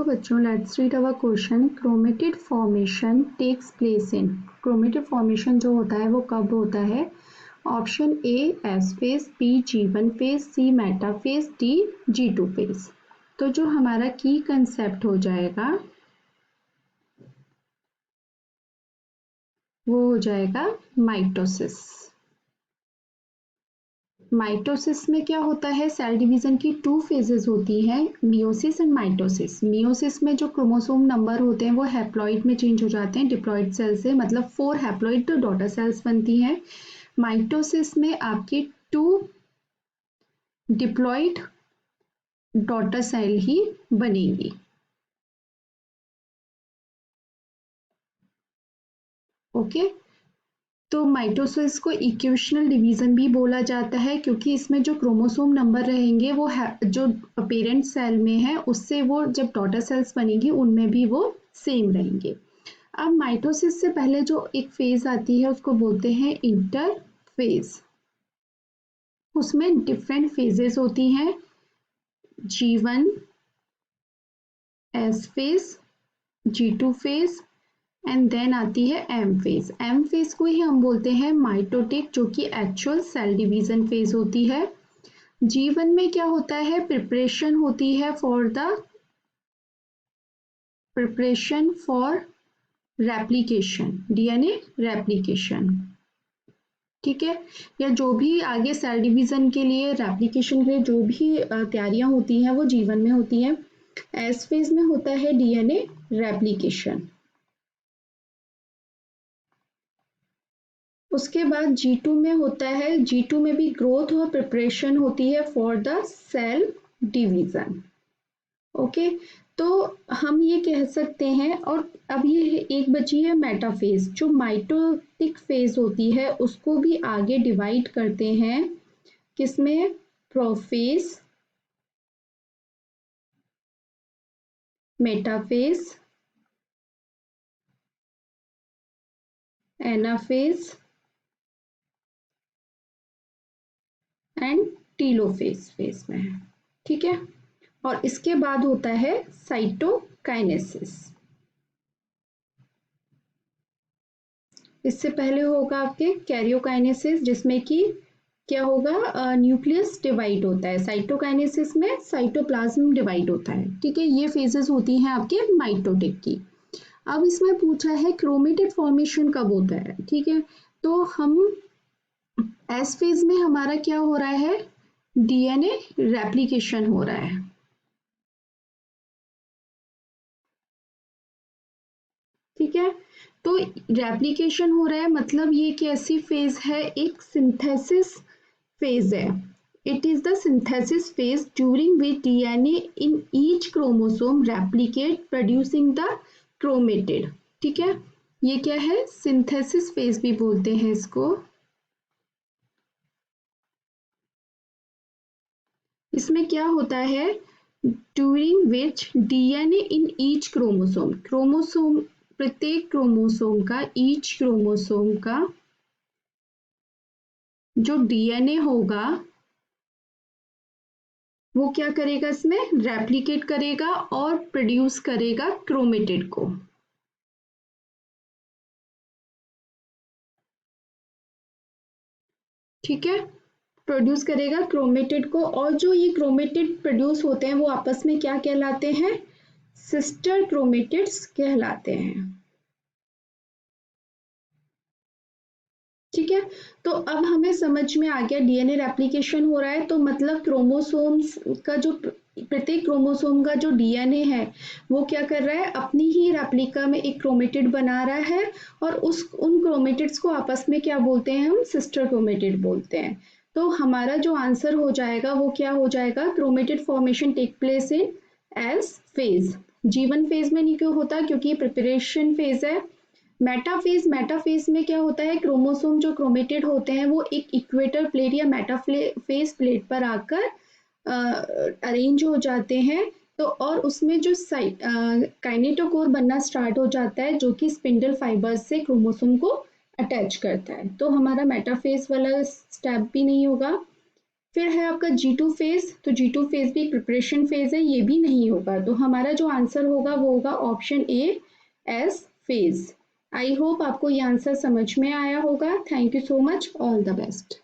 Hello बच्चों, let's read our question. Chromatid formation takes place in, chromatid formation जो होता है वो कब होता है? Option A S phase, B G1 phase, C metaphase, D G2 phase. तो जो हमारा की कंसेप्ट हो जाएगा वो हो जाएगा माइटोसिस। माइटोसिस में क्या होता है? सेल डिवीजन की 2 फेजेस होती हैं, मियोसिस एंड माइटोसिस। मियोसिस में जो क्रोमोसोम नंबर होते हैं वो हैप्लॉइड में चेंज हो जाते हैं डिप्लॉइड सेल से, मतलब 4 हैप्लॉइड डॉटर सेल्स बनती हैं। माइटोसिस में आपकी 2 डिप्लॉइड डॉटर सेल ही बनेगी। ओके, तो माइटोसिस को इक्वेशनल डिवीजन भी बोला जाता है क्योंकि इसमें जो क्रोमोसोम नंबर रहेंगे वो जो पेरेंट सेल में है उससे वो जब डॉटर सेल्स बनेगी उनमें भी वो सेम रहेंगे। अब माइटोसिस से पहले जो एक फेज आती है उसको बोलते हैं इंटरफेज। उसमें डिफरेंट फेजेस होती हैं, G1 S phase, G2 phase and then आती है एम फेज। एम फेज को ही हम बोलते हैं माइटोटिक, जो कि एक्चुअल सेल डिवीजन फेज होती है। G1 में क्या होता है? प्रिपरेशन होती है preparation for replication, DNA replication. ठीक है, या जो भी आगे सेल डिवीजन के लिए रेप्लिकेशन के लिए जो भी तैयारियां होती हैं वो G1 में होती हैं। एस फेज में होता है डीएनए रेप्लिकेशन। उसके बाद G2 में होता है, G2 में भी ग्रोथ और प्रिपरेशन होती है for the cell division. Okay, तो हम ये कह सकते हैं। और अब ये एक बची है मेटाफेज। जो माइटोटिक फेज होती है उसको भी आगे डिवाइड करते हैं किसमें? Prophase, metaphase, anaphase and telophase phase में है। ठीक है, और इसके बाद होता है साइटोकाइनेसिस। इससे पहले होगा आपके कैरियोकाइनेसिस, जिसमें कि क्या होगा? न्यूक्लियस डिवाइड होता है। साइटोकाइनेसिस में साइटोप्लाज्म डिवाइड होता है। ठीक है, ये फेजेस होती हैं आपके माइटोटिक की। अब इसमें पूछा है क्रोमेटिड फॉर्मेशन कब होता है। ठीक है, तो हम एस फेज में हमारा क्या हो रहा है? डीएनए रेप्लिकेशन हो रहा है। ठीक है, तो रेप्लिकेशन हो रहा है मतलब ये कैसी फेज है? एक सिंथेसिस फेज है। It is the synthesis phase during which DNA in each chromosome replicate producing the chromatid. ठीक है, ये क्या है? सिंथेसिस फेज भी बोलते हैं इसको। इसमें क्या होता है? During which DNA in each chromosome, प्रत्येक क्रोमोसोम का, ईच क्रोमोसोम का जो डीएनए होगा वो क्या करेगा? इसमें रेप्लिकेट करेगा और प्रोड्यूस करेगा क्रोमेटिड को। ठीक है, प्रोड्यूस करेगा क्रोमेटिड को, और जो ये क्रोमेटिड प्रोड्यूस होते हैं वो आपस में क्या कहलाते हैं? सिस्टर क्रोमेटिड्स कहलाते हैं। ठीक है, तो अब हमें समझ में आ गया डीएनए रेप्लिकेशन हो रहा है तो मतलब क्रोमोसोम्स का जो प्रत्येक क्रोमोसोम का जो डीएनए है वो क्या कर रहा है? अपनी ही रेप्लिका में एक क्रोमेटिड बना रहा है, और उन क्रोमेटिड्स को आपस में क्या बोलते हैं? हम सिस्टर क्रोमेटिड बोलते हैं। तो हमारा जो आंसर हो जाएगा वो क्या हो जाएगा? Chromatid formation take place in S phase. G1 phase में नहीं क्यों होता? क्योंकि प्रिपरेशन फेज है। मेटाफेज में क्या होता है? क्रोमोसोम जो क्रोमेटिड होते हैं वो एक इक्वेटर प्लेट या मेटाफेज प्लेट पर आकर अरेंज हो जाते हैं। तो और उसमें जो काइनेटोकोर बनना स्टार्ट हो जाता है जो कि स्पिंडल फाइबर्स से क्रोमोसोम को अटैच करता है। तो हमारा मेटाफेज वाला स्टेप भी नहीं होगा। फिर है आपका G2 फेज, तो G2 फेज भी प्रिपरेशन फेज है, ये भी नहीं होगा। तो हमारा जो आंसर होगा वो होगा option A, S phase. I hope आपको ये आंसर समझ में आया होगा। Thank you so much, all the best.